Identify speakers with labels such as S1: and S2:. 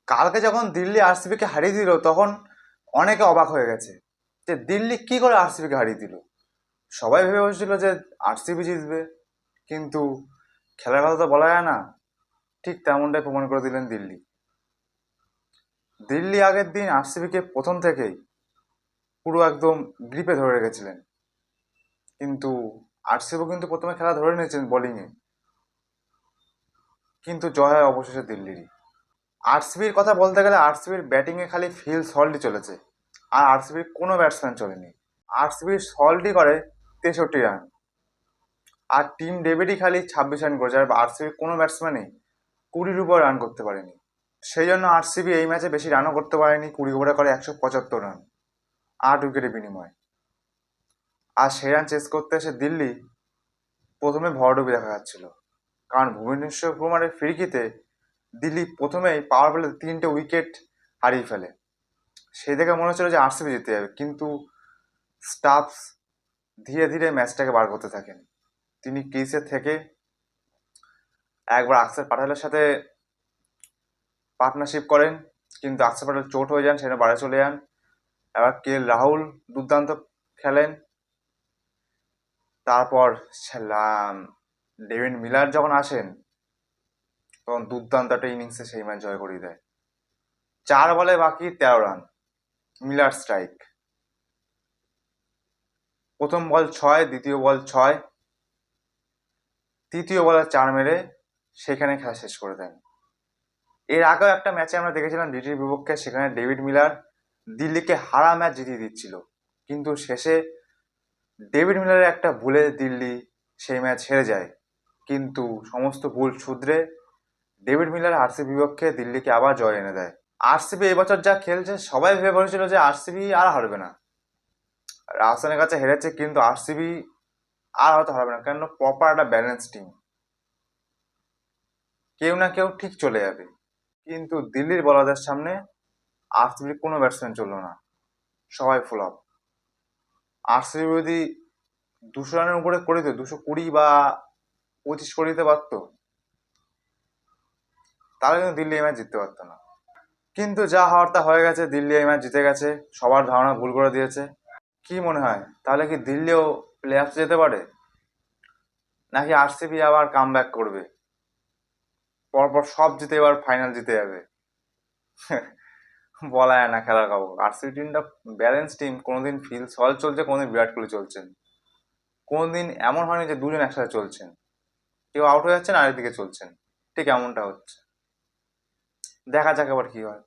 S1: কালকে যখন দিল্লি আরসিবিকে হারিয়ে দিল তখন অনেকে অবাক হয়ে গেছে যে দিল্লি কি করে আরসিবিকে হারিয়ে দিল। সবাই ভেবে বসেছিল যে আরসিবি জিতবে, কিন্তু খেলার কথা তো বলা যায় না, ঠিক তেমনটাই প্রমাণ করে দিলেন দিল্লি। দিল্লি আগের দিন আরসিবিকে প্রথম থেকেই পুরো একদম গ্রিপে ধরে রেখেছিলেন, কিন্তু আরসিবিও কিন্তু প্রথমে খেলা ধরে নিয়েছেন বোলিংয়ে, কিন্তু জয় হয় অবশেষে দিল্লিরই। আরসিবির কথা বলতে গেলে আরসিবির ব্যাটিংয়ে খালি ফিল সল্টই চলেছে, আর আরসিবির কোনো ব্যাটসম্যান চলেনি। আরসিবির সল্টই করে 63 রান, আর টিম ডেভিডই খালি 26 রান করেছে, আর আরসিবির কোনো ব্যাটসম্যানই 20-র উপর রান করতে পারেনি। সেই জন্য আরসিবি এই ম্যাচে বেশি রানও করতে পারেনি, 20 ওভারে করে 175 রান, 8 উইকেটের বিনিময়ে। আর সেই রান চেস করতে এসে দিল্লি প্রথমে ভরডুবি দেখা যাচ্ছিল, কারণ ভুবনেশ্বর কুমারের ফিরকিতে দিল্লি প্রথমেই পাওয়ার প্লেতে 3টে উইকেট হারিয়ে ফেলে। সেই দেখে মনে হচ্ছিল যে আরসিবি জিতে যাবে, কিন্তু স্টাফস ধীরে ধীরে ম্যাচটাকে বার করতে থাকেন। তিনি ক্রিজে থেকে একবার আকসার পাটেলের সাথে পার্টনারশিপ করেন, কিন্তু আকসার পাটেল চোট হয়ে যান, সেটা বাইরে চলে যান। এবার রাহুল দুর্দান্ত খেলেন। তারপর ডেভিড মিলার যখন আসেন তখন দুর্দান্ত একটা ইনিংসে সেই ম্যাচ জয় করিয়ে দেয়। 4 বলে বাকি 13 রান, মিলার স্ট্রাইক। প্রথম বল 6, দ্বিতীয় বল 6, তৃতীয় বলে 4 মেরে সেখানে খেলা শেষ করে দেন। এর আগেও একটা ম্যাচে আমরা দেখেছিলাম ডিটির বিপক্ষে, সেখানে ডেভিড মিলার দিল্লিকে হারা ম্যাচ জিতিয়ে দিচ্ছিল, কিন্তু শেষে ডেভিড মিলারের একটা ভুলে দিল্লি সেই ম্যাচ হেরে যায়। কিন্তু সমস্ত ভুল শুধরে ডেভিড মিলার আরসিবি বিপক্ষে দিল্লিকে আবার জয় এনে দেয়। আরসিবি এবছর যা খেলছে সবাই ভেবে বলেছিল যে আরসিবি আর হারবে না, রাজস্থানের কাছে হেরেছে, কিন্তু আরসিবি আর হয়তো হারবে না, কেন প্রপার একটা ব্যালেন্স টিম, কেউ না কেউ ঠিক চলে যাবে। কিন্তু দিল্লির বলারদের সামনে আরসিবির কোনো ব্যাটসম্যান চললো না, সবাই ফ্লপ। আরসিবি যদি 200 রানের উপরে করে দিত, 220 বা 25 করে দিতে পারতো, তাহলে কিন্তু দিল্লি এই ম্যাচ জিততে পারতো না। কিন্তু যা হওয়ার তা হয়ে গেছে, দিল্লি এই ম্যাচ জিতে গেছে, সবার ধারণা ভুল করে দিয়েছে। কি মনে হয় তাহলে কি দিল্লিও প্লে অফে যেতে পারে, নাকি আরসিবি আবার কাম ব্যাক করবে, পরপর সব জিতে এবার ফাইনাল জিতে যাবে? বলা যায় না খেলার খবর। আরসিবি টিমটা ব্যালেন্স টিম, কোনোদিন ফিল সল চলছে, কোনোদিন বিরাট কোহলি চলছেন, কোনোদিন এমন হয়নি যে দুজন একসাথে চলছেন, কেউ আউট হয়ে যাচ্ছেন আরেকদিকে চলছেন, ঠিক এমনটা হচ্ছে। দেখা যাক এবার কি হয়।